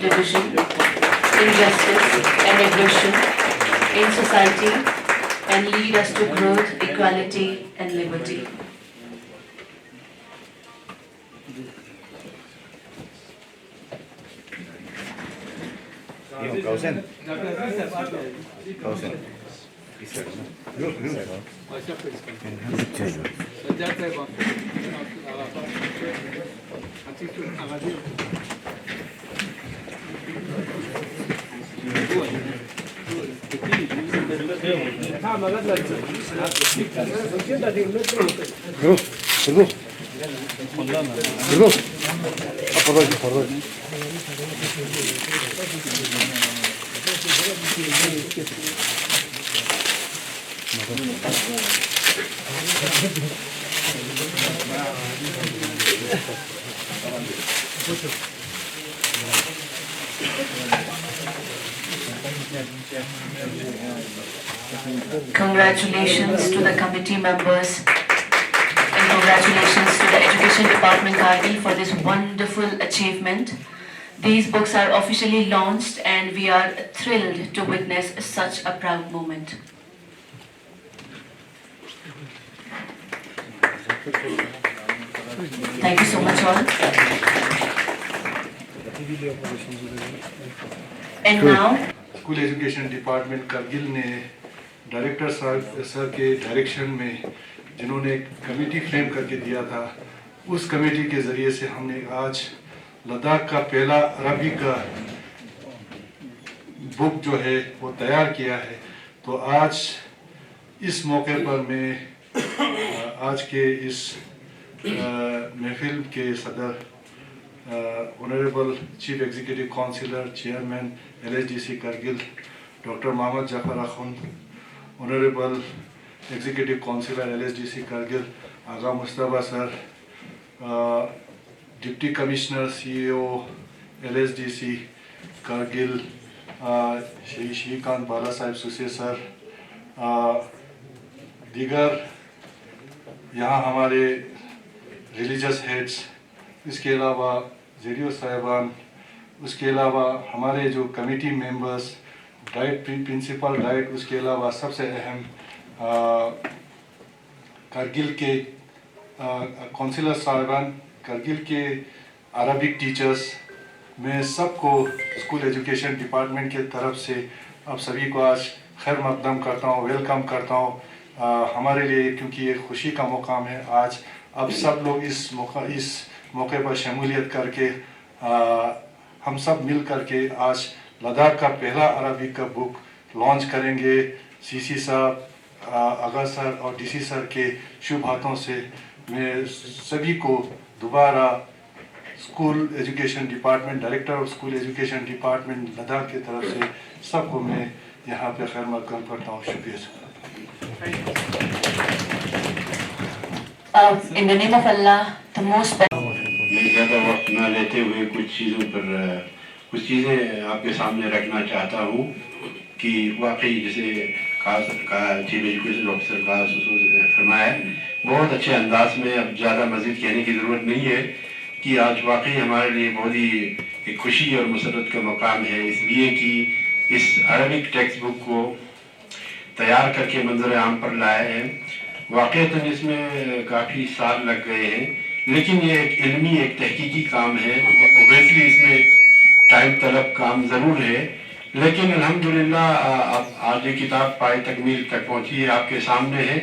of division, injustice and aggression in society and lead us to growth, equality and liberty. Kausen. Congratulations to the committee members and congratulations to the Education Department Kargil for this wonderful achievement. These books are officially launched and we are thrilled to witness such a proud moment. Thank you so much all. And now, school education department Kargil ने director sir के direction में जिन्होंने एक committee frame करके दिया था, उस committee के ज़रिए से हमने आज लद्दाख का पहला अरबी का बुक जो है वो तैयार किया है। तो आज इस मौके पर मैं आज के इस महफिल के सदर honourable chief executive councillor chairman LSDC Kargil doctor Mohammad Zafar Akhund, honourable executive councillor LSDC Kargil Agha Mustafa sir, deputy commissioner CEO LSDC Kargil Shri Shrikant Bala Sahib Suse sir, दीगर यहाँ हमारे रिलीजियस हेड्स, इसके अलावा जेडीओ साहिबान, उसके अलावा हमारे जो committee members, DIET principal DIET, उसके अलावा सबसे अहम करगिल के काउंसिलर साहिबान, करगिल के अरबिक टीचर्स, मैं सबको स्कूल एजुकेशन डिपार्टमेंट के तरफ से आप सभी को आज खैर मकदम करता हूँ, वेलकम करता हूँ। हमारे लिए क्योंकि ये खुशी का मुकाम है, आज अब सब लोग इस मौके पर शमूलियत करके हम सब मिल करके आज लद्दाख का पहला अरबिक का बुक लॉन्च करेंगे। CC साहब, आगा सर और DC सर के शुभ हाथों से मैं सभी को दोबारा school education department, director of school education department Ladakh की तरफ से सबको मैं यहाँ पे खैर मकदम करता हूँ। शुक्रिया। in the name of Allah, the most मैं ज़्यादा वक्त ना लेते हुए कुछ चीज़ें आपके सामने रखना चाहता हूँ कि वाकई जैसे चीफ एजुकेशन ऑफिसर का फरमाया है, बहुत अच्छे अंदाज में, अब ज़्यादा मज़ीद कहने की ज़रूरत नहीं है कि आज वाकई हमारे लिए बहुत ही एक खुशी और मसरत का मकाम है, इसलिए कि इस अरबिक टेक्स्ट बुक को तैयार करके मंजर आम पर लाए हैं। वाक़ईतन इसमें काफ़ी साल लग गए हैं, लेकिन ये एक इल्मी, एक तहकीकी काम है। ओबियसली इसमें टाइम तलब काम ज़रूर है, लेकिन अल्हम्दुलिल्लाह आज ये किताब पाए तकमील तक पहुँची है, आपके सामने है।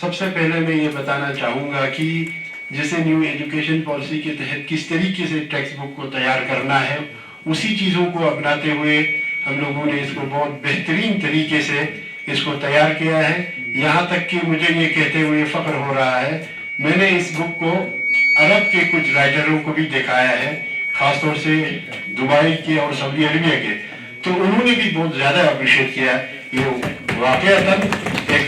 सबसे पहले मैं ये बताना चाहूँगा कि जैसे न्यू एजुकेशन पॉलिसी के तहत किस तरीके से टेक्स्ट बुक को तैयार करना है, उसी चीज़ों को अपनाते हुए हम लोगों ने इसको बहुत बेहतरीन तरीके से इसको तैयार किया है। यहाँ तक कि मुझे ये कहते हुए फ़ख्र हो रहा है, मैंने इस बुक को अरब के कुछ राइटरों को भी दिखाया है, ख़ासतौर से दुबई के और सऊदी अरबिया के, तो उन्होंने भी बहुत ज़्यादा अप्रिशिएट किया। ये वाक़ईतन एक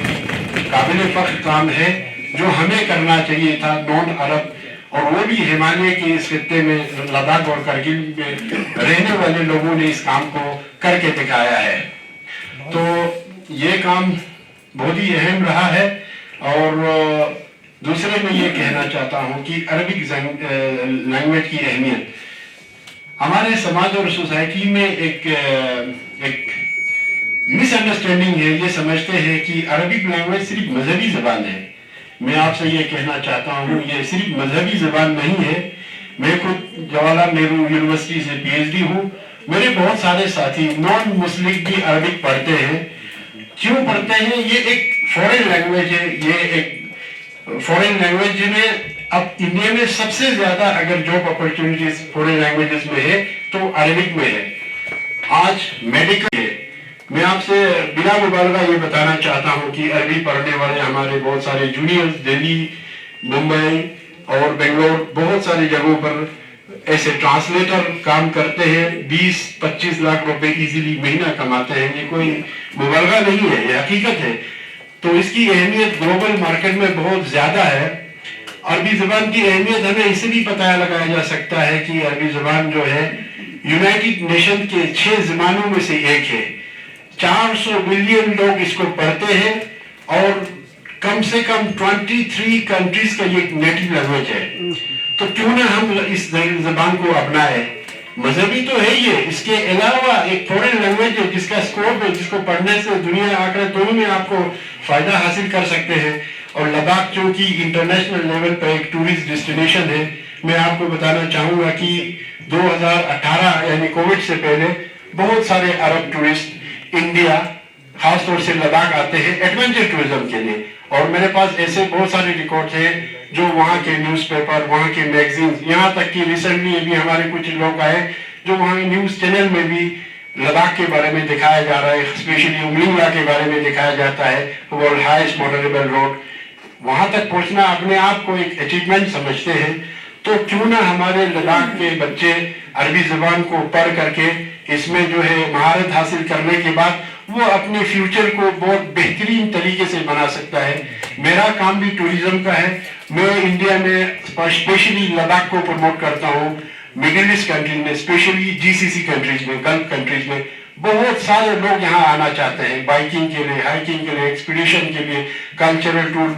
काबिल फ़ख्र काम है जो हमें करना चाहिए था, नॉन अरब, और वो भी हिमालय के इस खित्ते में लद्दाख और करगिल में रहने वाले लोगों ने इस काम को करके दिखाया है। तो ये काम बहुत ही अहम रहा है। और दूसरे में ये कहना चाहता हूँ कि अरबिक लैंग्वेज की अहमियत, ہمارے سماج اور سوسائٹی میں ایک مس انڈرسٹینڈنگ ہے، یہ سمجھتے ہیں کہ عربک لینگویج صرف مذہبی زبان ہے۔ میں آپ سے یہ کہنا چاہتا ہوں یہ صرف مذہبی زبان نہیں ہے۔ میں خود جواہر نہرو یونیورسٹی سے پی ایچ ڈی ہوں، میرے بہت سارے ساتھی نان مسلم بھی عربک پڑھتے ہیں۔ کیوں پڑھتے ہیں؟ یہ ایک فورن لینگویج ہے، یہ ایک فورن لینگویج میں اب انڈیا میں سب سے زیادہ اگر جاب اپرچونیٹیز فورن لینگویجز میں ہے تو عربک میں ہے۔ آج میڈیکل ہے، میں آپ سے بلا مبالغہ یہ بتانا چاہتا ہوں کہ عربی پڑھنے والے ہمارے بہت سارے جونیئرز دہلی، ممبئی اور بنگلور بہت ساری جگہوں پر ایسے ٹرانسلیٹر کام کرتے ہیں، 20-25 لاکھ روپے ایزیلی مہینہ کماتے ہیں۔ یہ کوئی مبالغہ نہیں ہے، یہ حقیقت ہے۔ تو اس کی اہمیت گلوبل مارکیٹ میں بہت زیادہ ہے۔ عربی زبان کی اہمیت ہمیں اسے بھی پتہ لگایا جا سکتا ہے کہ عربی زبان جو ہے یونائٹڈ نیشن کے 6 زبانوں میں سے ایک ہے۔ 400 ملین لوگ اس کو پڑھتے ہیں اور کم سے کم 23 کنٹریز کا یہ نیٹو لینگویج ہے۔ تو کیوں نہ ہم اس زبان کو اپنائیں؟ مذہبی تو ہے یہ، اس کے علاوہ ایک فورن لینگویج ہے جس کا اسکوپ ہے، جس کو پڑھنے سے دنیا آخرت دونوں میں آپ کو فائدہ حاصل کر سکتے ہیں۔ اور لداخ چونکہ انٹرنیشنل لیول پر ایک ٹورسٹ ڈیسٹینیشن ہے، میں آپ کو بتانا چاہوں گا کہ 2018 یعنی کووڈ سے پہلے بہت سارے عرب ٹورسٹ انڈیا خاص طور سے لداخ آتے ہیں ایڈونچر ٹورزم کے لیے۔ اور میرے پاس ایسے بہت سارے ریکارڈ ہیں جو وہاں کے نیوز پیپر، وہاں کے میگزینز، یہاں تک کہ ریسنٹلی بھی ہمارے کچھ لوگ آئے جو وہاں نیوز چینل میں بھی لداخ کے بارے میں دکھایا جا رہا ہے، اسپیشلی املنگلا کے بارے میں دکھایا جاتا ہے، ورلڈ ہائیسٹ موٹریبل روڈ۔ وہاں تک پہنچنا اپنے آپ کو ایک اچیومنٹ سمجھتے ہیں۔ تو کیوں نہ ہمارے لداخ کے بچے عربی زبان کو پڑھ کر کے اس میں جو ہے مہارت حاصل کرنے کے بعد وہ اپنے فیوچر کو بہت بہترین طریقے سے بنا سکتا ہے۔ میرا کام بھی ٹوریزم کا ہے، میں انڈیا میں اسپیشلی لداخ کو پروموٹ کرتا ہوں، مڈل ایسٹ کنٹری میں، اسپیشلی جی سی سی کنٹریز میں، گلف کنٹریز میں بہت سارے لوگ یہاں آنا چاہتے ہیں بائکنگ کے لیے، ہائکنگ کے لیے، ایکسپیڈیشن کے لیے، کلچرل ٹور،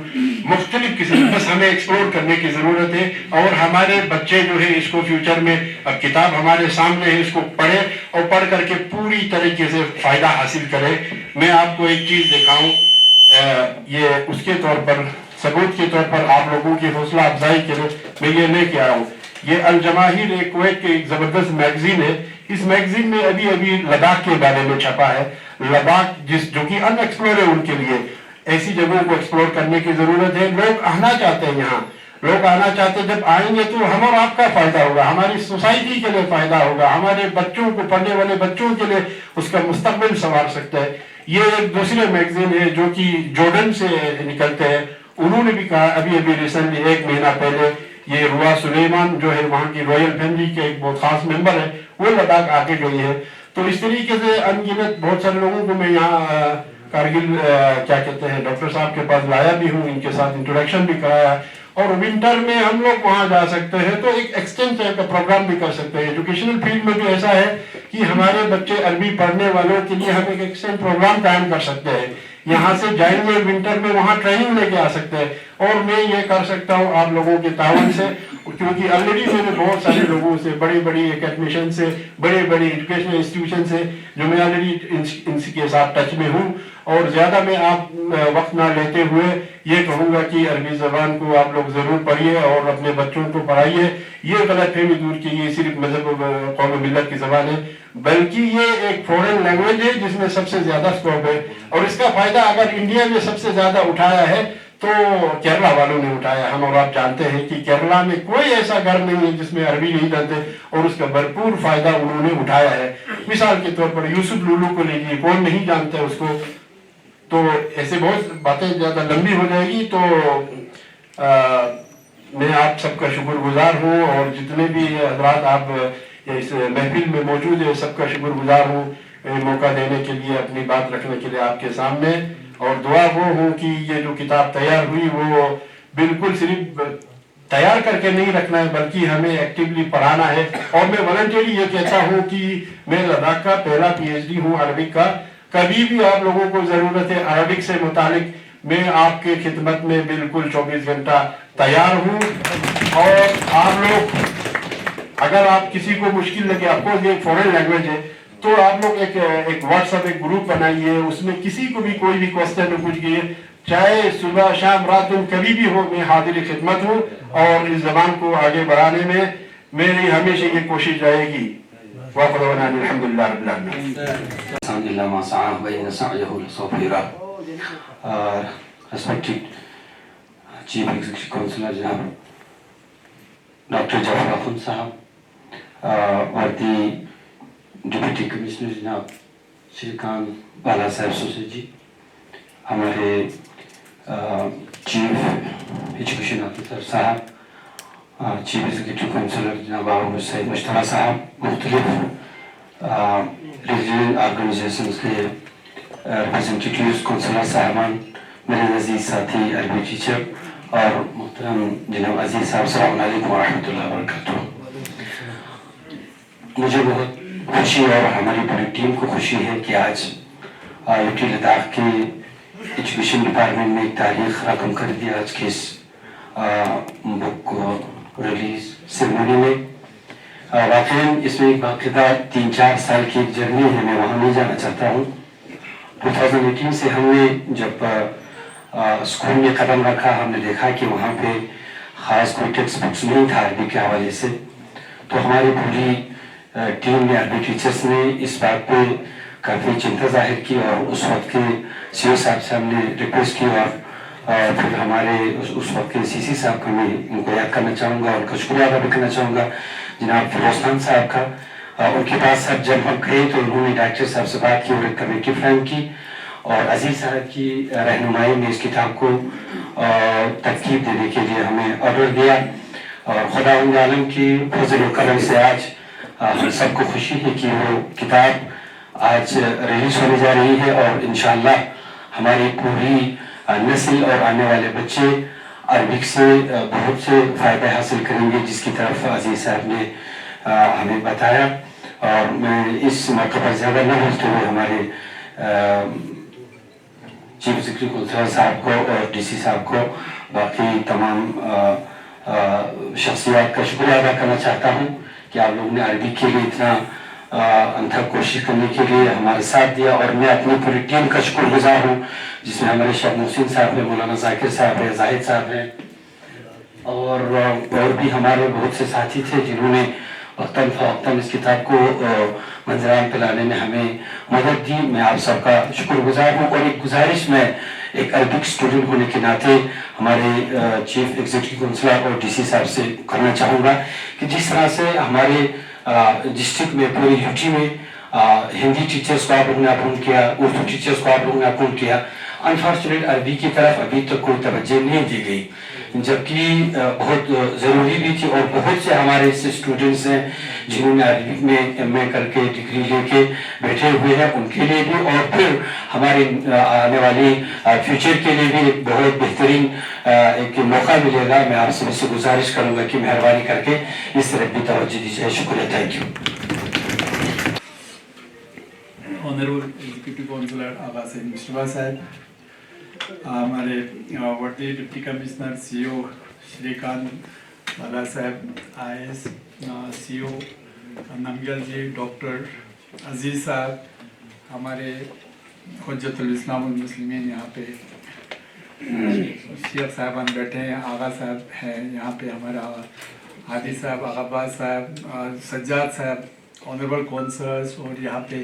مختلف قسم۔ بس ہمیں ایکسپلور کرنے کی ضرورت ہے اور ہمارے بچے جو ہے اس کو فیوچر میں، اب کتاب ہمارے سامنے ہے، اس کو پڑھے اور پڑھ کر کے پوری طریقے سے فائدہ حاصل کرے۔ میں آپ کو ایک چیز دکھاؤں، یہ اس کے طور پر ثبوت کے طور پر آپ لوگوں کی حوصلہ افزائی کے لیے میں یہ لے کے آیا ہوں۔ یہ الجماہیر ایک کویت کے ایک زبردست میگزین ہے۔ اس میگزین میں ابھی لداخ کے بارے میں چھپا ہے۔ لداخ جو کہ ان ایکسپلور ہے، ان کے لیے ایسی جگہوں کو ایکسپلور کرنے کی ضرورت ہے۔ لوگ آنا چاہتے ہیں یہاں، لوگ آنا چاہتے ہیں۔ جب آئیں گے تو ہم اور آپ کا فائدہ ہوگا، ہماری سوسائٹی کے لیے فائدہ ہوگا، ہمارے بچوں کو، پڑھنے والے بچوں کے لیے اس کا مستقبل سنوار سکتا ہے۔ یہ ایک دوسرے میگزین ہے جو کہ جارڈن سے نکلتے ہیں۔ انہوں نے بھی کہا ابھی ریسنٹلی 1 مہینہ پہلے، یہ روا سلیمان جو ہے وہاں کی رائل فیملی کے ایک بہت خاص ممبر ہے، وہ لداخ آ کے گئی ہے۔ تو اس طریقے سے ان گنت بہت سارے لوگوں کو میں یہاں کارگل کیا کہتے ہیں ڈاکٹر صاحب کے پاس لایا بھی ہوں، ان کے ساتھ انٹروڈکشن بھی کرایا۔ اور ونٹر میں ہم لوگ وہاں جا سکتے ہیں تو ایک ایکسچینج کا پروگرام بھی کر سکتے ہیں۔ ایجوکیشنل فیلڈ میں بھی ایسا ہے کہ ہمارے بچے عربی پڑھنے والوں کے لیے ہم ایک ایکسچینج پروگرام قائم کر سکتے ہیں۔ یہاں سے جائیں گے ونٹر میں، وہاں ٹریننگ لے کے آ سکتے ہیں۔ اور میں یہ کر سکتا ہوں آپ لوگوں کے تعاون سے، کیونکہ آلریڈی میں نے بہت سارے لوگوں سے، بڑی بڑی اکیڈمیشن سے، بڑے بڑی ایجوکیشنل انسٹیٹیوشن سے جو میں آلریڈی ان کے ساتھ ٹچ میں ہوں۔ اور زیادہ میں آپ وقت نہ لیتے ہوئے یہ کہوں گا کہ عربی زبان کو آپ لوگ ضرور پڑھیے اور اپنے بچوں کو پڑھائیے۔ یہ غلط فہمی دور کیجیے صرف مذہب قوم و ملت کی زبان ہے، بلکہ یہ ایک فورن لینگویج ہے جس میں سب سے زیادہ اسکوپ ہے۔ اور اس کا فائدہ اگر انڈیا میں سب سے زیادہ اٹھایا ہے تو کیرلا والوں نے اٹھایا۔ ہم اور آپ جانتے ہیں کہ کیرلا میں کوئی ایسا گھر نہیں ہے جس میں عربی نہیں جانتے، اور اس کا بھرپور فائدہ انہوں نے اٹھایا ہے۔ مثال کے طور پر یوسف لولو کو لیجیے، کون نہیں جانتا ہے اس کو؟ تو ایسے بہت باتیں زیادہ لمبی ہو جائے گی، تو میں آپ سب کا شکر گزار ہوں، اور جتنے بھی حضرات آپ اس محفل میں موجود ہیں سب کا شکر گزار ہوں موقع دینے کے لیے، اپنی بات رکھنے کے لیے آپ کے سامنے۔ اور دعا وہ ہوں کہ یہ جو کتاب تیار ہوئی وہ بالکل صرف تیار کر کے نہیں رکھنا ہے بلکہ ہمیں ایکٹیولی پڑھانا ہے۔ اور میں والنٹیرلی یہ کہتا ہوں کہ میں لداخ کا پہلا پی ایچ ڈی ہوں عربک کا۔ کبھی بھی آپ لوگوں کو ضرورت ہے عربک سے متعلق، میں آپ کے خدمت میں بالکل 24 گھنٹہ تیار ہوں۔ اور آپ لوگ اگر آپ کسی کو مشکل لگے، آپ کو یہ فورن لینگویج ہے، تو آپ لوگ ایک واٹس ایپ ایک گروپ بنائیے، اس میں کسی کو بھی کوئی بھی کوشچن پوچھ گئے، چاہے صبح شام رات دن کبھی بھی ہو، میں حاضر خدمت ہوں، اور اس زبان کو آگے بڑھانے میں میری ہمیشہ یہ کوشش رہے گی. وَقَدْ الحمد للہ رب العالمین. الحمد للہ ما سعى بين سعيه لسوف يرى. Respected Chief Executive Councillor جناب ڈاکٹر جعفر اخند صاحب، اور دی ڈپٹی کمشنر جناب شری کانت بالا صاحب سوسے جی، ہمارے چیف ایجوکیشن آفیسر صاحب، چیف ایگزیکٹو کونسلر جناب ابو سعید مشتبہ صاحب، مختلف ریجنل آرگنائزیشنز کے ریپرزنٹیٹیوز، کونسلر صاحبان، میرے عزیز ساتھی عربی ٹیچر اور محترم جناب عزیز صاحب، السلام علیکم ورحمۃ اللہ وبرکاتہ. مجھے بہت خوشی اور ہماری پوری ٹیم کو خوشی ہے کہ آج یو ٹی لداخ کے ایجوکیشن ڈپارٹمنٹ نے ایک تاریخ رقم کر دیا آج کے اس بک کو ریلیز سیرمنی میں. واقعی اس میں ایک باقاعدہ 3-4 سال کی ایک جرنی ہے، میں وہاں نہیں جانا چاہتا ہوں. 2018 سے ہم نے جب اسکول میں قدم رکھا، ہم نے دیکھا کہ وہاں پہ خاص کوئی ٹیکسٹ بکس نہیں تھا عربی کے حوالے سے. تو ہماری پوری ٹیم نے، عربی ٹیچرس نے اس بات پہ کافی چنتا ظاہر کی، اور اس وقت کے سی او صاحب سے ہم نے ریکویسٹ کی، اور پھر ہمارے اس وقت کے سی سی صاحب کو میں ان کو یاد کرنا چاہوں گا، ان کا شکریہ ادا بھی کرنا چاہوں گا جناب فیروز خان صاحب کا. ان کے پاس اب جب ہم گئے تو انہوں نے ڈائریکٹر صاحب سے بات کی اور ایک کمیٹی فریم کی، اور عزیز صاحب کی رہنمائی میں اس کتاب کو ترتیب دینے کے لیے ہمیں آرڈر دیا. اور خدا عالم کی فضل و کرم سے آج ہم سب کو خوشی ہے کہ وہ کتاب آج ریلیز ہونے جا رہی ہے، اور انشاءاللہ ہماری پوری نسل اور آنے والے بچے عربک سے بہت سے فائدے حاصل کریں گے، جس کی طرف عزیز صاحب نے ہمیں بتایا. اور میں اس موقع پر زیادہ نہ بولتے ہوئے ہمارے چیف ایگزیکٹو کونسلر صاحب کو اور ڈی سی صاحب کو، باقی تمام شخصیات کا شکریہ ادا کرنا چاہتا ہوں کہ آپ لوگوں نے عربی کے لیے اتنا انتھک کوشش کرنے کے لیے ہمارے ساتھ دیا. اور میں اپنی پوری ٹیم کا شکر گزار ہوں، جس میں ہمارے شیخ محسن صاحب ہیں، مولانا ذاکر صاحب ہیں، زاہد صاحب ہیں، اور بھی ہمارے بہت سے ساتھی تھے جنہوں نے وقتاً فوقتاً اس کتاب کو منظرعام پہ لانے میں ہمیں مدد دی. میں آپ سب کا شکر گزار ہوں. اور ایک گزارش میں ایک عربک اسٹوڈنٹ ہونے کے ناطے ہمارے چیف ایگزیکٹو کونسلر اور ڈی سی صاحب سے کرنا چاہوں گا کہ جس طرح سے ہمارے ڈسٹرکٹ میں، پوری یو ٹی میں ہندی ٹیچرس کو آپ لوگوں نے اپوائنٹ کیا، اردو ٹیچرس کو آپ لوگوں نے اپوائنٹ کیا، انفارچونیٹ عربی کی طرف ابھی تک کوئی توجہ نہیں دی گئی، جبکہ بہت ضروری بھی تھی. اور بہت سے ہمارے ایسے اسٹوڈنٹس ہیں جنہوں نے عربی میں ایم اے کر کے ڈگری لے کے بیٹھے ہوئے ہیں، ان کے لیے بھی، اور پھر ہمارے آنے والی فیوچر کے لیے بھی ایک بہت بہترین ایک موقع ملے گا. میں آپ سب سے گزارش کروں گا کہ مہربانی کر کے اس طرف بھی توجہ دیجیے. شکریہ. Thank you. Honourable executive councillor Agha Saeed مشتبہ صاحب، ہمارے ورڈی ڈپٹی کمشنر سی او شری کانت بالا صاحب، I S C O نمگل G, doctor عزیز صاحب، ہمارے حجت الاسلام والمسلمین یہاں پہ شیخ صاحبان بیٹھے ہیں، آغا صاحب ہیں یہاں پہ، ہمارا ہادی صاحب، آغا عباس صاحب، سجاد صاحب، آنریبل کونسلرز، اور یہاں پہ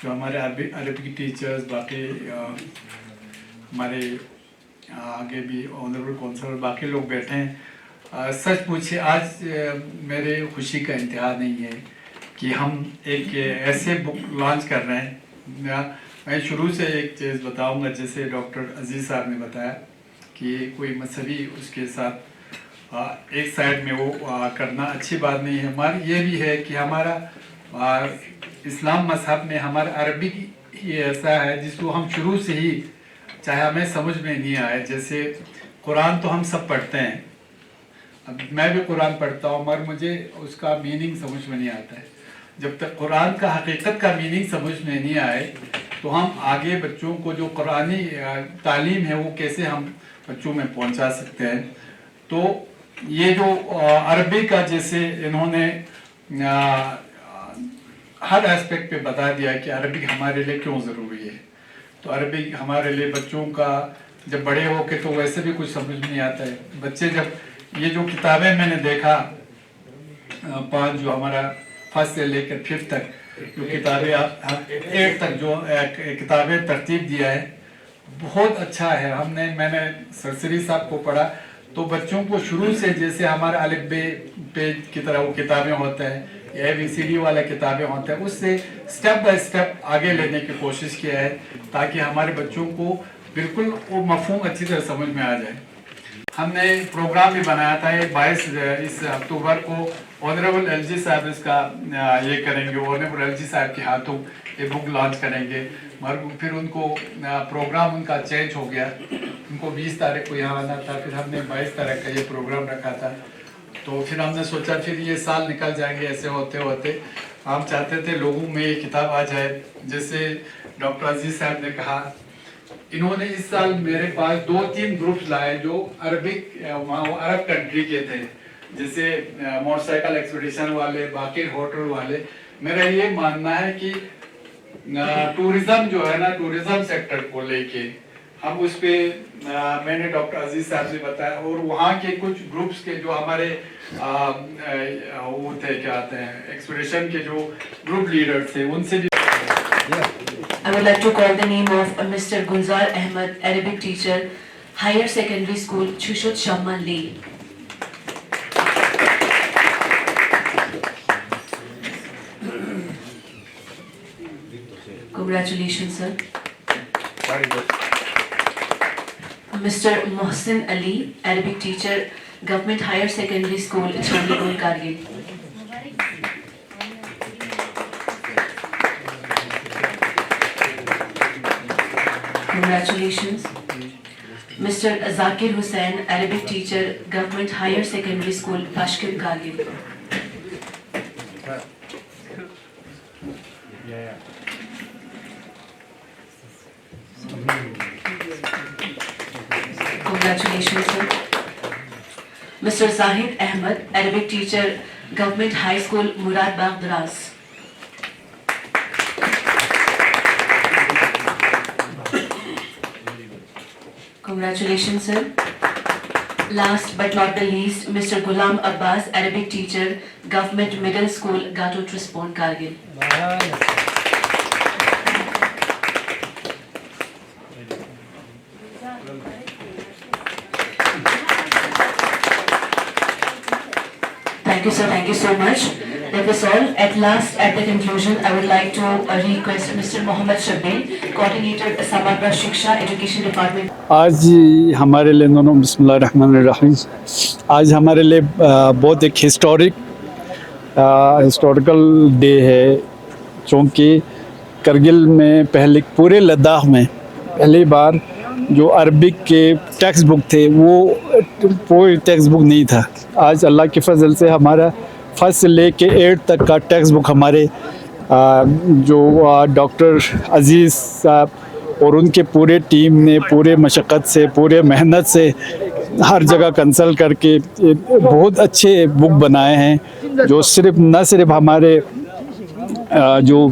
جو ہمارے عربی ٹیچرز، باقی ہمارے آگے بھی آنریبل کونسلر، باقی لوگ بیٹھے ہیں. سچ پوچھے آج میرے خوشی کا انتہا نہیں ہے کہ ہم ایک ایسے بک لانچ کر رہے ہیں. میں شروع سے ایک چیز بتاؤں گا، جیسے ڈاکٹر عزیز صاحب نے بتایا کہ کوئی مذہبی اس کے ساتھ ایک سائڈ میں وہ کرنا اچھی بات نہیں ہے. ہماری یہ بھی ہے کہ ہمارا اسلام مذہب میں ہمارا عربی ہی ایسا ہے جس کو ہم شروع سے ہی، چاہے ہمیں سمجھ میں نہیں آئے، جیسے قرآن تو ہم سب پڑھتے ہیں، اب میں بھی قرآن پڑھتا ہوں، مگر مجھے اس کا میننگ سمجھ میں نہیں آتا ہے. جب تک قرآن کا حقیقت کا میننگ سمجھ میں نہیں آئے تو ہم آگے بچوں کو جو قرآنی تعلیم ہے وہ کیسے ہم بچوں میں پہنچا سکتے ہیں. تو یہ جو عربی کا جیسے انہوں نے हर एस्पेक्ट पे बता दिया कि अरबिक हमारे लिए क्यों ज़रूरी है। तो अरबिक हमारे लिए बच्चों का जब बड़े हो के तो वैसे भी कुछ समझ नहीं आता है। बच्चे जब ये जो किताबें मैंने देखा 5 जो हमारा फर्स्ट से लेकर 5th तक जो किताबें 8 तक जो किताबें तरतीब दिया है बहुत अच्छा है। मैंने सरसरी साहब को पढ़ा तो बच्चों को शुरू से जैसे हमारे अलिफ बे पेज की तरह वो किताबें होते हैं, ABCD वाला किताबें होते हैं, उससे स्टेप बाय स्टेप आगे लेने की कोशिश किया है ताकि हमारे बच्चों को बिल्कुल वो मफहूम अच्छी तरह समझ में आ जाए। हमने प्रोग्राम भी बनाया था 22 इस अक्टूबर को ऑनरेबल LG साहब इसका ये करेंगे, ऑनरेबल LG साहब के हाथों ये बुक लॉन्च करेंगे। मगर फिर उनको प्रोग्राम उनका चेंज हो गया, उनको 20 तारीख को यहाँ आना था, फिर हमने 22 तारीख का ये प्रोग्राम रखा था। तो फिर हमने सोचा फिर ये साल निकल जाएंगे, ऐसे होते होते हम चाहते थे लोगों में ये किताब आ जाए। जैसे डॉक्टर अजीज साहब ने कहा, इन्होंने इस साल मेरे पास 2-3 ग्रुप्स लाए जो अरब कंट्री के थे, जैसे मोटरसाइकिल एक्सपीडिशन वाले, बाकी होटल वाले। मेरा ये मानना है कि टूरिज्म जो है ना, टूरिज्म सेक्टर को लेके हम उस पे मैंने डॉक्टर अजीज साहब से बताया और वहाँ के कुछ ग्रुप्स के जो हमारे वो थे क्या आते हैं एक्सपीडिशन के जो ग्रुप लीडर थे उनसे भी। I would like to call the name of Mr. Gulzar Ahmed, Arabic teacher, Higher Secondary School, Chushut Shamma Lee. Congratulations, sir. Mr. Mohsin Ali, Arabic teacher, Government Higher Secondary School, Chandipur, Kargil. Congratulations. Mr. Zakir Hussain, Arabic teacher, Government Higher Secondary School, Pashkin, Kargil. Congratulations, sir. Mr. Zahid Ahmed, Arabic teacher, Government High School, Murad Bagh, Dras. Congratulations, sir. Last but not the least, Mr. Ghulam Abbas, Arabic teacher, Government Middle School, Gato Trispon, Kargil. Thank you, sir. Thank you so much. That was all. At last, at the conclusion, I would like to request Mr. Mohammad Shabbir, Coordinator, Samagra Shiksha, Education Department. आज हमारे लिए दोनों बिस्मिल्लाहिर्रहमानिर्रहीम, आज हमारे लिए बहुत एक हिस्टोरिकल डे है, क्योंकि करगिल में पहले पूरे लद्दाख में पहली बार जो अरबिक के टेक्स्ट बुक थे वो कोई टेक्स्ट बुक नहीं था। आज अल्लाह के फजल से हमारा फर्स्ट से लेके 8 तक का टेक्स्ट बुक हमारे जो डॉक्टर अजीज़ साहब और उनके पूरे टीम ने पूरे मशक्क़त से पूरे मेहनत से हर जगह कंसल्ट करके बहुत अच्छे बुक बनाए हैं, जो न सिर्फ हमारे जो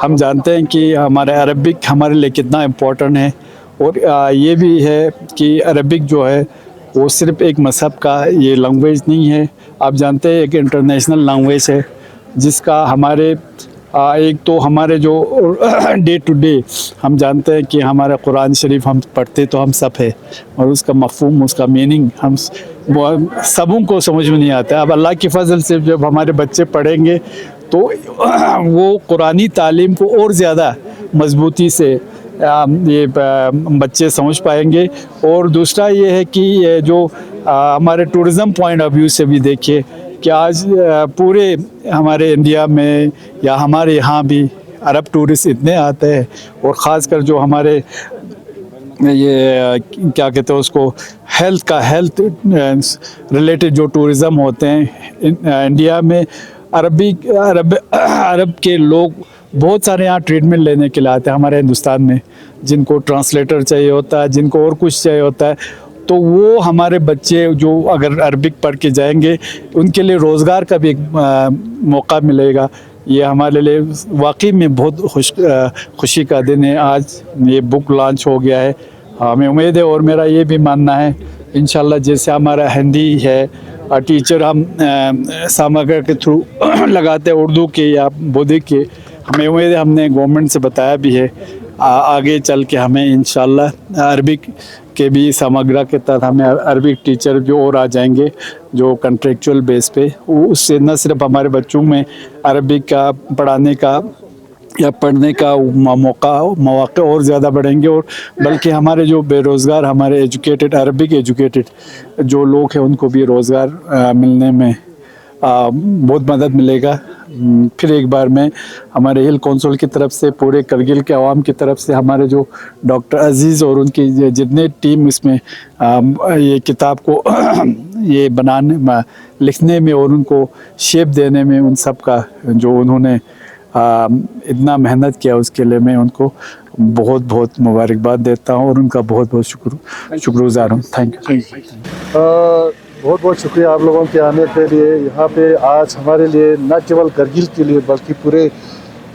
हम जानते हैं कि हमारे अरबिक हमारे लिए कितना इम्पोर्टेंट है, और ये भी है कि अरबिक जो है वो सिर्फ एक मज़हब का ये लैंग्वेज नहीं है। आप जानते हैं एक इंटरनेशनल लैंग्वेज है जिसका हमारे एक तो हमारे जो डे टू डे हम जानते हैं कि हमारा कुरान शरीफ हम पढ़ते तो हम सब है, और उसका मफ़हूम उसका मीनिंग हम सबों को समझ में नहीं आता। अब अल्लाह की फ़ज़ल से जब हमारे बच्चे पढ़ेंगे तो वो कुरानी तालीम को और ज़्यादा मजबूती से ये बच्चे समझ पाएंगे। और दूसरा ये है कि ये जो हमारे टूरिज़म पॉइंट ऑफ व्यू से भी देखिए कि आज पूरे हमारे इंडिया में या हमारे यहाँ भी अरब टूरिस्ट इतने आते हैं, और ख़ास कर जो हमारे ये क्या कहते हैं उसको हेल्थ रिलेटेड जो टूरिज़म होते हैं इंडिया में, अरब के लोग बहुत सारे यहाँ ट्रीटमेंट लेने के लिए आते हैं हमारे हिंदुस्तान में, जिनको ट्रांसलेटर चाहिए होता है, जिनको और कुछ चाहिए होता है। تو وہ हमारे बच्चे जो अगर अरबिक पढ़ के जाएंगे उनके लिए रोज़गार का भी एक मौका मिलेगा। ये हमारे लिए वाकई में बहुत खुशी का दिन है। आज ये बुक लॉन्च हो गया है, हमें उम्मीद है और मेरा ये भी मानना है इंशाल्लाह जैसे हमारा हिंदी है टीचर हम सामग्री के थ्रू लगाते हैं उर्दू के या बोधी के, हमें उम्मीद है हमने गवर्नमेंट से बताया भी है आगे चल के हमें इंशाल्लाह अरबिक के भी समग्र के तहत हमें अरबिक टीचर जो और आ जाएंगे जो कंट्रेक्चुअल बेस पे, उससे न सिर्फ हमारे बच्चों में अरबिक का पढ़ाने का या पढ़ने का मौक़े और ज़्यादा बढ़ेंगे, और बल्कि हमारे जो बेरोज़गार हमारे एजुकेटेड अरबिक एजुकेटेड जो लोग हैं उनको भी रोज़गार मिलने में बहुत मदद मिलेगा। फिर एक बार मैं हमारे हिल कौंसिल की तरफ से पूरे करगिल के अवाम की तरफ से हमारे जो डॉक्टर अजीज़ और उनकी जितने टीम इसमें ये किताब को ये बनाने लिखने में और उनको शेप देने में उन सब का जो उन्होंने इतना मेहनत किया उसके लिए मैं उनको बहुत बहुत मुबारकबाद देता हूँ और उनका बहुत बहुत शुक्रगुजार हूँ। Thank you. बहुत बहुत शुक्रिया आप लोगों के आने के लिए। यहाँ पे आज हमारे लिए न केवल करगिल के लिए बल्कि पूरे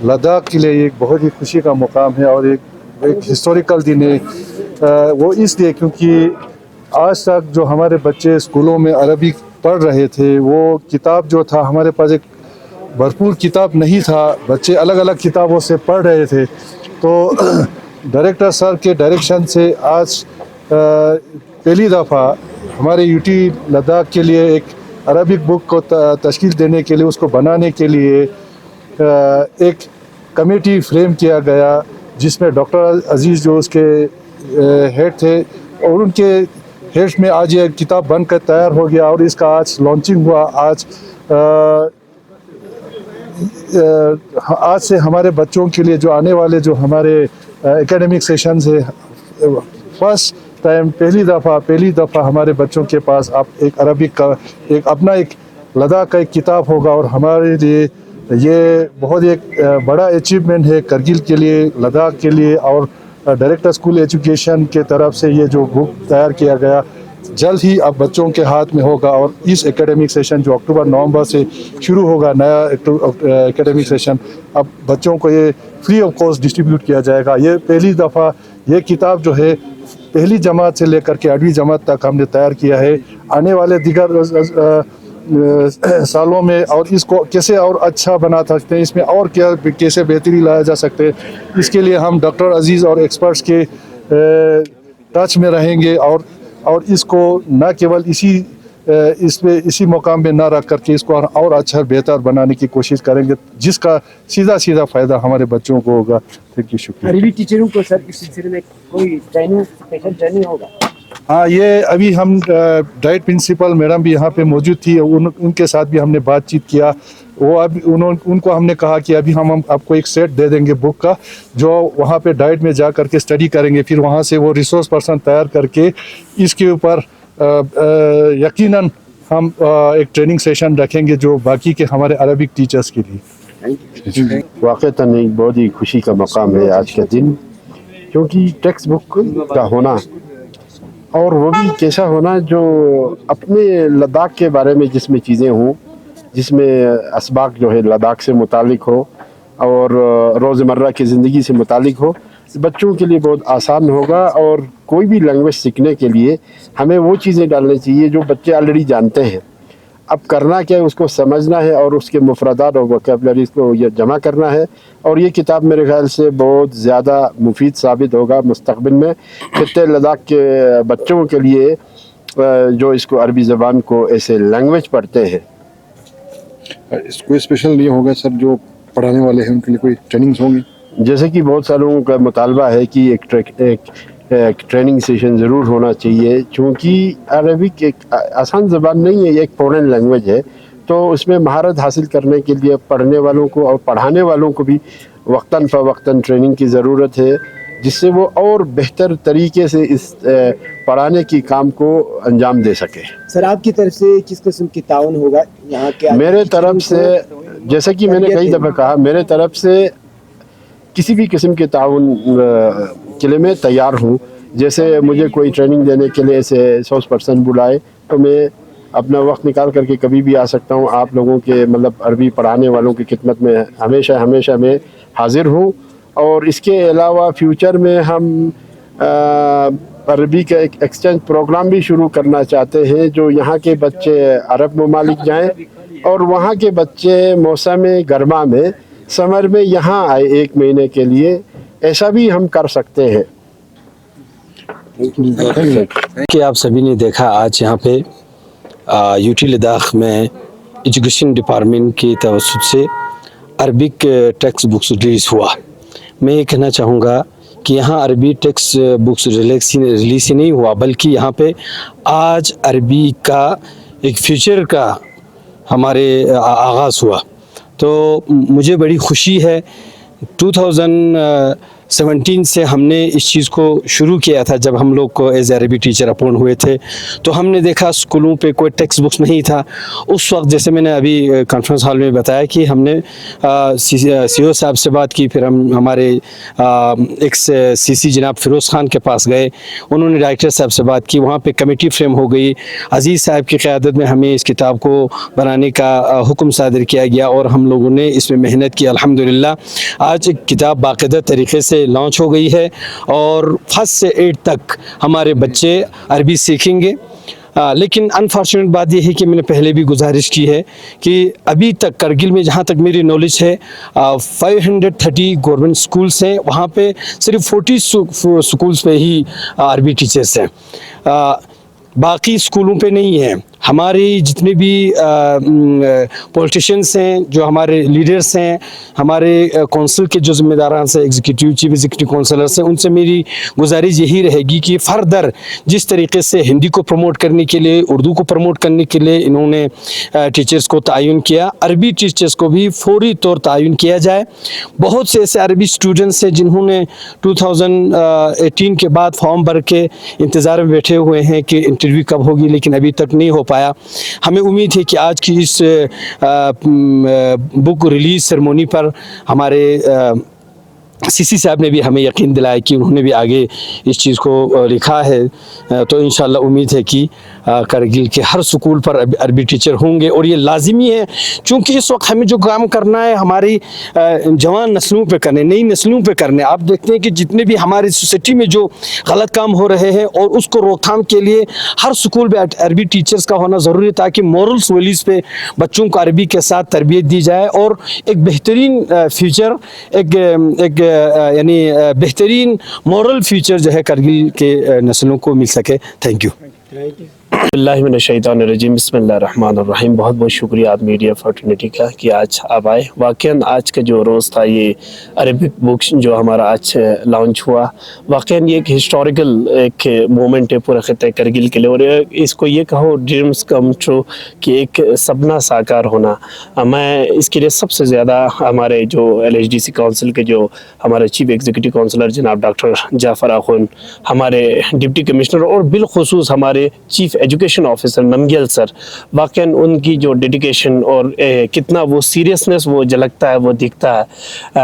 लद्दाख के लिए एक बहुत ही खुशी का मुकाम है और एक हिस्टोरिकल दिन है। वो इसलिए क्योंकि आज तक जो हमारे बच्चे स्कूलों में अरबी पढ़ रहे थे वो किताब जो था हमारे पास एक भरपूर किताब नहीं था, बच्चे अलग अलग किताबों से पढ़ रहे थे। तो डायरेक्टर सर के डायरेक्शन से आज पहली दफ़ा हमारे यूटी लद्दाख के लिए एक अरबिक बुक को तश्कील देने के लिए उसको बनाने के लिए एक कमेटी फ्रेम किया गया जिसमें डॉक्टर अजीज़ जो उसके हेड थे और उनके हेड में आज ये किताब बनकर तैयार हो गया और इसका आज लॉन्चिंग हुआ। आज से हमारे बच्चों के लिए जो आने वाले जो हमारे एकेडमिक सेशंस है फर्स्ट टाइम पहली दफ़ा हमारे बच्चों के पास आप एक अरबिक का एक अपना एक लद्दाख का एक किताब होगा और हमारे लिए ये बहुत एक बड़ा अचीवमेंट है करगिल के लिए, लद्दाख के लिए। और डायरेक्टर स्कूल एजुकेशन के तरफ से ये जो बुक तैयार किया गया जल्द ही अब बच्चों के हाथ में होगा और इस एकेडमिक सेशन जो अक्टूबर-नवंबर से शुरू होगा नया एकेडमिक सेशन, अब बच्चों को ये फ्री ऑफ कॉस्ट डिस्ट्रीब्यूट किया जाएगा। ये पहली दफ़ा ये किताब जो है पहली जमात से लेकर के 8वीं जमात तक हमने तैयार किया है। आने वाले दीगर सालों में और इसको कैसे और अच्छा बना सकते हैं, इसमें और क्या कैसे बेहतरी लाया जा सकते हैं, इसके लिए हम डॉक्टर अजीज़ और एक्सपर्ट्स के टच में रहेंगे और इसको न केवल इसी मुकाम में ना रख करके इसको और अच्छा बेहतर बनाने की कोशिश करेंगे जिसका सीधा फ़ायदा हमारे बच्चों को होगा। थैंक यू, शुक्रिया। अरबी टीचरों को सर इस सिलसिले में कोई स्पेशल ट्रेनिंग होगा? हाँ, ये अभी हम डाइट प्रिंसिपल मैडम भी यहाँ पे मौजूद थी, उनके साथ भी हमने बातचीत किया। वो अभी उनको हमने कहा कि अभी हम आपको एक सेट दे देंगे बुक का जो वहाँ पे डाइट में जा करके स्टडी करेंगे, फिर वहाँ से वो रिसोर्स पर्सन तैयार करके इसके ऊपर यकीनन हम एक ट्रेनिंग सेशन रखेंगे जो बाकी के हमारे अरबिक टीचर्स के लिए। वाक़तन एक बहुत ही खुशी का मकाम है आज का दिन, क्योंकि टेक्स्ट बुक का होना और वो भी कैसा होना जो अपने लद्दाख के बारे में जिसमें चीज़ें हों, जिसमें असबाक जो है लद्दाख से मुतालिक हो और रोज़मर्रा की ज़िंदगी से मुतालिक हो, बच्चों के लिए बहुत आसान होगा। और कोई भी लैंग्वेज सीखने के लिए हमें वो चीज़ें डालनी चाहिए जो बच्चे ऑलरेडी जानते हैं। अब करना क्या है, उसको समझना है और उसके मुफरदात और वोकैबुलरीज़ को ये जमा करना है। और ये किताब मेरे ख्याल से बहुत ज़्यादा मुफीद साबित होगा मुस्तक़बिल में खित्ते लद्दाख के बच्चों के लिए जो इसको अरबी ज़बान को ऐसे लैंग्वेज पढ़ते हैं। कोई स्पेशल नहीं होगा सर, जो पढ़ाने वाले हैं उनके लिए कोई ट्रेनिंग्स होंगी? जैसे कि बहुत सारे लोगों का मुतालबा है कि एक ट्रेनिंग सेशन ज़रूर होना चाहिए, क्योंकि अरबिक एक आसान ज़बान नहीं है, एक फ़ॉरेन लैंग्वेज है। तो उसमें महारत हासिल करने के लिए पढ़ने वालों को और पढ़ाने वालों को भी वक्तन फ़वक्तन ट्रेनिंग की ज़रूरत है, जिससे वो और बेहतर तरीके से इस पढ़ाने की काम को अंजाम दे सके। सर, आपकी तरफ से किस किस्म की ताउन होगा यहाँ के? मेरे तरफ से, जैसे कि मैंने कई दफ़ा कहा, मेरे तरफ से किसी भी किस्म के ताउन के लिए मैं तैयार हूँ। जैसे मुझे कोई ट्रेनिंग देने के लिए ऐसे 100% बुलाए तो मैं अपना वक्त निकाल करके कभी भी आ सकता हूँ। आप लोगों के मतलब अरबी पढ़ाने वालों की खिदमत में हमेशा मैं हाजिर हूँ। और इसके अलावा फ्यूचर में हम अरबी का एक एक्सचेंज प्रोग्राम भी शुरू करना चाहते हैं, जो यहाँ के बच्चे अरब ममालिक जाएं और वहाँ के बच्चे मौसम गर्मा में समर में यहाँ आए 1 महीने के लिए, ऐसा भी हम कर सकते हैं। कि आप सभी ने देखा आज यहाँ पे यूटी लद्दाख में एजुकेशन डिपार्टमेंट की तवज्जुह से अरबिक टेक्स्ट बुक्स रिलीज़ हुआ। मैं ये कहना चाहूँगा कि यहाँ अरबी टेक्स्ट बुक्स रिलीज़ ही नहीं हुआ, बल्कि यहाँ पे आज अरबी का एक फ्यूचर का हमारे आगाज़ हुआ। तो मुझे बड़ी खुशी है। 2017 से हमने इस चीज़ को शुरू किया था। जब हम लोग को एज अरबी टीचर अपॉइंट हुए थे तो हमने देखा स्कूलों पे कोई टेक्स्ट बुक्स नहीं था। उस वक्त जैसे मैंने अभी कॉन्फ्रेंस हॉल में बताया कि हमने सीओ साहब से बात की, फिर हम हमारे एक्स सीसी जनाब फ़िरोज़ ख़ान के पास गए, उन्होंने डायरेक्टर साहब से बात की, वहाँ पे कमेटी फ्रेम हो गई। अज़ीज़ साहब की क़यादत में हमें इस किताब को बनाने का हुक्म सादर किया गया और हम लोगों ने इसमें मेहनत की। अल्हम्दुलिल्लाह आज किताब बाकायदा तरीक़े से लॉन्च हो गई है और 1st से 8 तक हमारे बच्चे अरबी सीखेंगे। लेकिन अनफॉर्चुनेट बात यह है कि मैंने पहले भी गुजारिश की है कि अभी तक करगिल में जहाँ तक मेरी नॉलेज है 530 गवर्नमेंट स्कूल्स हैं, वहाँ पे सिर्फ 40 स्कूल्स पे ही अरबी टीचर्स हैं, बाकी स्कूलों पे नहीं है। हमारे जितने भी पॉलिटिशियंस हैं, जो हमारे लीडर्स हैं, हमारे कौंसिल के जो ज़िम्मेदारान से चीफ एग्जीक्यूटिव काउंसलर्स हैं, उनसे मेरी गुजारिश यही रहेगी कि फर्दर जिस तरीके से हिंदी को प्रमोट करने के लिए, उर्दू को प्रमोट करने के लिए इन्होंने टीचर्स को तयन किया, अरबी टीचर्स को भी फौरी तौर तयन किया जाए। बहुत से ऐसे अरबी स्टूडेंट्स हैं जिन्होंने 2018 के बाद फॉर्म भर के इंतज़ार में बैठे हुए हैं कि इंटरव्यू कब होगी, लेकिन अभी तक नहीं हो पाया। हमें उम्मीद है कि आज की इस बुक रिलीज़ सेरेमनी पर हमारे सीसी साहब ने भी हमें यकीन दिलाया कि उन्होंने भी आगे इस चीज़ को लिखा है। तो इंशाल्लाह उम्मीद है कि करगिल के हर स्कूल पर अरबी टीचर होंगे और ये लाजिमी है, क्योंकि इस वक्त हमें जो काम करना है हमारी जवान नस्लों पे करने, नई नस्लों पे करने। आप देखते हैं कि जितने भी हमारी सोसाइटी में जो गलत काम हो रहे हैं और उसको रोकथाम के लिए हर स्कूल में अरबी टीचर्स का होना ज़रूरी है, ताकि मॉरल्स वैल्यूज़ पे बच्चों को अरबी के साथ तरबियत दी जाए और एक बेहतरीन फ्यूचर, एक यानी बेहतरीन मॉरल फ्यूचर जो है करगिल के नस्लों को मिल सके। Thank you. बिस्मिल्लाहिर्रहमानिर्रहीम, बिस्मिल्लाहिर्रहमानिर्रहीम। बहुत बहुत शुक्रिया आप मीडिया फर्टर्निटी का कि आज आप आए। वाक़ईन आज का जो रोज़ था, ये अरबिक बुक्स जो हमारा आज लॉन्च हुआ, वाक़ईन ये एक हिस्टोरिकल एक मोमेंट है पूरा ख़ित्ते करगिल के लिए। और इसको ये कहो ड्रीम्स कम ट्रू कि एक सपना साकार होना। मैं इसके लिए सबसे ज़्यादा हमारे जो LHDC काउंसिल के जो हमारे चीफ एग्जीक्यूटिव काउंसलर जनाब डॉक्टर जाफ़र आखुन, हमारे डिप्टी कमिश्नर और बिलखुसूस हमारे चीफ एजुकेशन ऑफिसर नमगियल सर, वाकई उनकी जो डेडिकेशन और कितना वो सीरियसनेस वो झलकता है, वो दिखता है।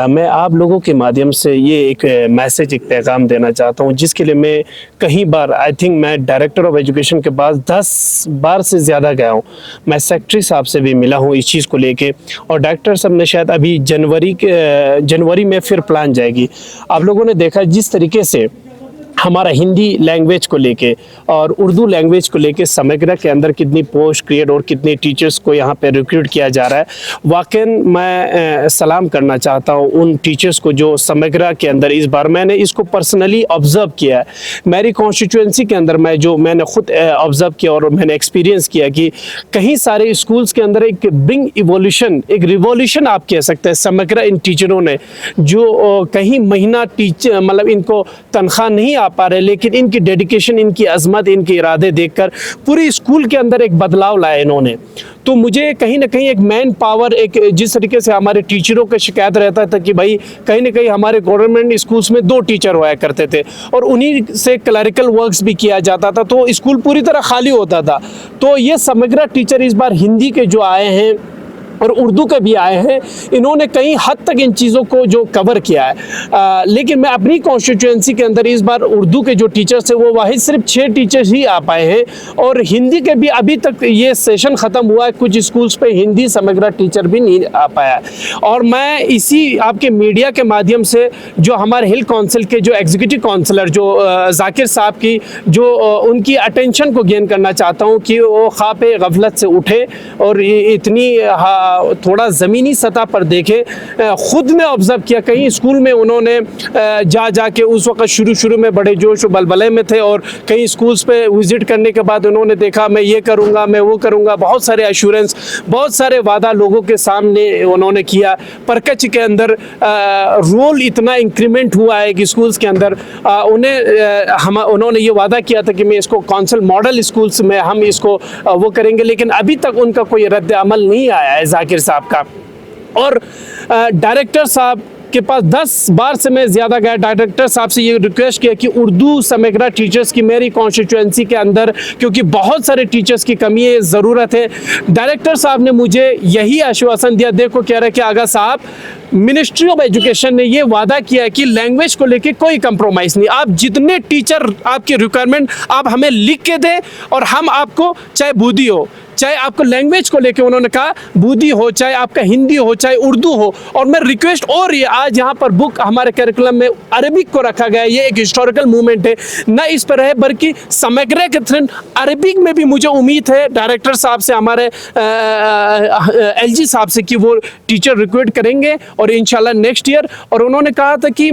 मैं आप लोगों के माध्यम से ये एक मैसेज, एक पैगाम देना चाहता हूँ, जिसके लिए मैं कई बार आई थिंक मैं डायरेक्टर ऑफ एजुकेशन के पास 10 बार से ज़्यादा गया हूँ। मैं सेक्रेटरी साहब से भी मिला हूँ इस चीज़ को लेके, और डायरेक्टर साहब ने शायद अभी जनवरी में फिर प्लान जाएगी। आप लोगों ने देखा जिस तरीके से हमारा हिंदी लैंग्वेज को लेके और उर्दू लैंग्वेज को लेके समग्रा के अंदर कितनी पोस्ट क्रिएट और कितने टीचर्स को यहाँ पे रिक्रूट किया जा रहा है। वाकई मैं सलाम करना चाहता हूँ उन टीचर्स को जो समग्रा के अंदर इस बार मैंने इसको पर्सनली ऑब्ज़र्व किया है। मेरी कॉन्स्टिट्यूंसी के अंदर मैंने खुद ऑब्ज़र्व किया और मैंने एक्सपीरियंस किया कि कहीं सारे स्कूल्स के अंदर एक बिग इवोल्यूशन, एक रिवॉल्यूशन आप कह सकते हैं समग्रा इन टीचरों ने, जो कहीं महीना टीचर मतलब इनको तनख्वाह नहीं आ पा रहे, लेकिन इनकी डेडिकेशन, इनकी अजमत, इनके इरादे देखकर पूरी स्कूल के अंदर एक बदलाव लाया इन्होंने। तो मुझे कहीं ना कहीं एक मैन पावर, एक जिस तरीके से हमारे टीचरों का शिकायत रहता था कि भाई कहीं ना कहीं हमारे गवर्नमेंट स्कूल्स में 2 टीचर हुआ करते थे और उन्हीं से क्लरिकल वर्क्स भी किया जाता था, तो स्कूल पूरी तरह खाली होता था। तो ये समग्रा टीचर इस बार हिंदी के जो आए हैं और उर्दू के भी आए हैं। इन्होंने कई हद तक इन चीज़ों को जो कवर किया है। लेकिन मैं अपनी कॉन्स्टिट्यूंसी के अंदर इस बार उर्दू के जो टीचर्स थे वो वाहिद सिर्फ 6 टीचर्स ही आ पाए हैं, और हिंदी के भी अभी तक ये सेशन ख़त्म हुआ है, कुछ स्कूल्स पे हिंदी समग्र टीचर भी नहीं आ पाया। और मैं इसी आपके मीडिया के माध्यम से जो हमारे हिल काउंसिल के जो एग्जीक्यूटिव काउंसलर जो जाकिर साहब की जो उनकी अटेंशन को गेन करना चाहता हूँ कि वो ख्वाब गफलत से उठे और इतनी थोड़ा ज़मीनी सतह पर देखे। ख़ुद ने ऑब्ज़र्व किया, कई स्कूल में उन्होंने जा के उस वक्त शुरू में बड़े जोश बलबले में थे, और कई स्कूल्स पे विज़िट करने के बाद उन्होंने देखा मैं ये करूँगा, मैं वो करूँगा, बहुत सारे एश्योरेंस, बहुत सारे वादा लोगों के सामने उन्होंने किया। परकच के अंदर रोल इतना इंक्रीमेंट हुआ है कि स्कूल्स के अंदर उन्होंने ये वादा किया था कि मैं इसको काउंसिल मॉडल स्कूल्स में हम इसको वो करेंगे, लेकिन अभी तक उनका कोई रद्द अमल नहीं आया है जाकिर साहब का। और डायरेक्टर साहब के पास 10 बार से मैं ज़्यादा गया, डायरेक्टर साहब से ये रिक्वेस्ट किया कि उर्दू समग्र टीचर्स की मेरी कॉन्स्टिट्यूंसी के अंदर, क्योंकि बहुत सारे टीचर्स की कमी है, ज़रूरत है। डायरेक्टर साहब ने मुझे यही आश्वासन दिया, देखो कह रहे कि आगा साहब मिनिस्ट्री ऑफ एजुकेशन ने ये वादा किया है कि लैंग्वेज को लेके कोई कंप्रोमाइज़ नहीं, आप जितने टीचर आपकी रिक्वायरमेंट आप हमें लिख के दें, और हम आपको चाहे बूदी हो, चाहे आपको लैंग्वेज को लेके उन्होंने कहा बूदी हो, चाहे आपका हिंदी हो, चाहे उर्दू हो। और मैं रिक्वेस्ट, और ये आज यहाँ पर बुक हमारे करिकुलम में अरबिक को रखा गया है, ये एक हिस्टोरिकल मूवमेंट है, न इस पर है बल्कि समग्र के थ्रू अरबिक में भी मुझे उम्मीद है डायरेक्टर साहब से, हमारे LG साहब से, कि वो टीचर रिक्रूट करेंगे और इंशाल्लाह नेक्स्ट ईयर। और उन्होंने कहा था कि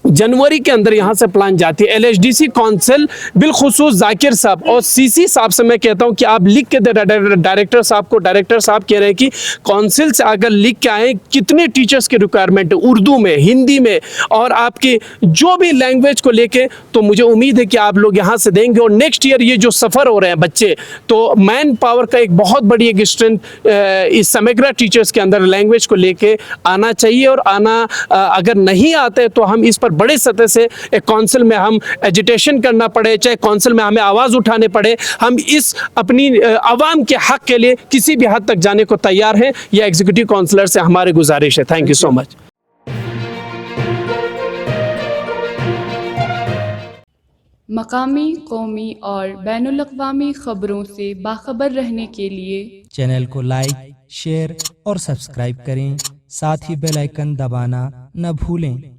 जनवरी के अंदर यहाँ से प्लान जाती है। LHDC काउंसिल बिलखुसूस जाकिर साहब और CC साहब से मैं कहता हूँ कि आप लिख के दे डायरेक्टर साहब को। डायरेक्टर साहब कह रहे हैं कि काउंसिल से अगर लिख के आए कितने टीचर्स की रिक्वायरमेंट है उर्दू में, हिंदी में, और आपकी जो भी लैंग्वेज को लेके, तो मुझे उम्मीद है कि आप लोग यहाँ से देंगे। और नेक्स्ट ईयर ये जो सफ़र हो रहे हैं बच्चे, तो मैन पावर का एक बहुत बड़ी एक स्ट्रेंथ इस समग्र टीचर्स के अंदर लैंग्वेज को लेके आना चाहिए। और अगर नहीं आते तो हम इस पर बड़े सतह से एक काउंसिल में हम एजिटेशन करना पड़े, चाहे काउंसिल में हमें आवाज़ उठाने पड़े, हम इस अपनी आवाम के हक के लिए किसी भी हद तक जाने को तैयार हैं। यह एग्जीक्यूटिव काउंसलर से हमारी गुजारिश है। Thank you so much. मकामी, कौमी और बैनुल-अक़वामी ख़बरों से बाखबर रहने के लिए चैनल को लाइक, शेयर और सब्सक्राइब करें। साथ ही बेल आइकन दबाना न भूलें।